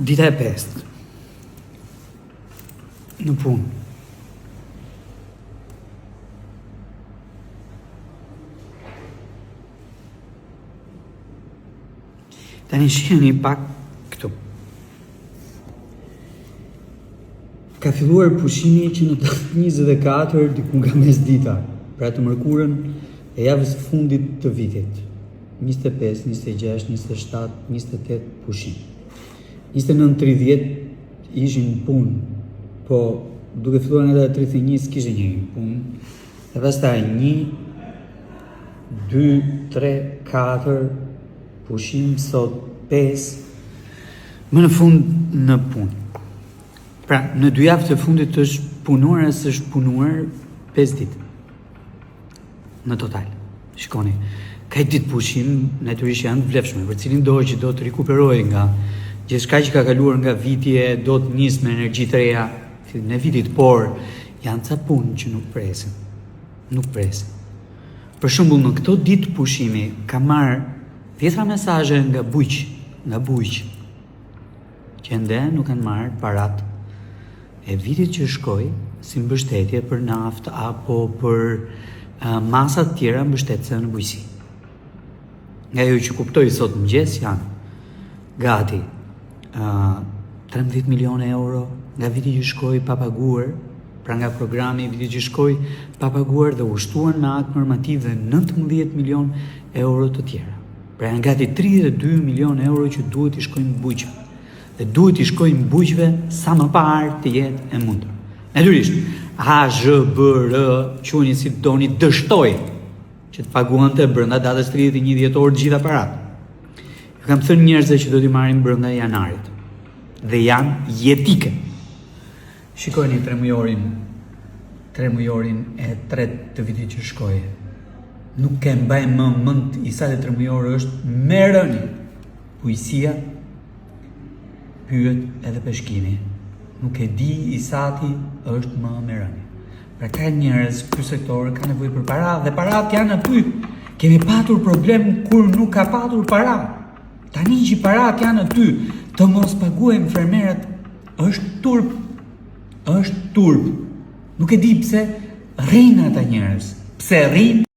Dita e 5 në punë. Tani shihni pak këtu. Ka filluar pushimi që në datë 24 diku nga mesdita, pra të mërkurën e javës së fundit të vitit. 25, 26, 27, 28 pushim. 29-30 ishin punë, po duke filluar nga data 31 s'kishte njëri punë. E pastaj 1, 2, 3, 4 pushim, sot 5, më në fund në punë. Pra, në 2 javë të fundit është punuar e s'është punuar 5 ditë. Në total. Shikoni, ka ditë pushim natyrisht janë të vlefshme, për cilin do që do të rikuperojë nga gjithçka që ka kaluar nga vitje, do të nisë me energji të reja në vitit, por janë ca punë që nuk presin. Nuk presin. Për shembull, në këto ditë pushimi ka marrë 10 mesazhe nga bujq, që ende nuk kanë marrë parat e vitit që shkoi si mbështetje për naftë apo për masat tjera mbështetëse në bujqësi. Nga jo që kuptoj sot mëngjes janë gati 13 milion euro nga viti që shkoi pa paguar, pra nga programi i vitit që shkoi pa paguar dhe ushtuar në akt normativ dhe 19 milion euro të tjera. Pra janë gati 32 milion euro që duhet i shkojnë bujqve. Dhe duhet i shkojnë bujqve sa më parë të jetë e mundur. Natyrisht, HZBR, quheni si doni, dështoi që të paguante brenda datës 31 dhjetor të gjitha paratë. Ju kam thënë njerëzve që do t'i marrin brenda janarit. Dhe janë jetike. Shikojni tremujorin e 3 të vitit që shkoi. Nuk e mbaj më mend i sa të tremujor është me rënie. Bujqësia, pyet edhe peshkimi. Nuk e di i sati është më me rënie. Pra ka njerëz, ky sektor ka nevojë për para dhe parat janë aty. Kemi patur problem kur nuk ka patur para. Tani që parat janë aty, të mos paguajmë fermerët është turp. Nuk e di pse rrinë ata njerëz. Pse rrinë?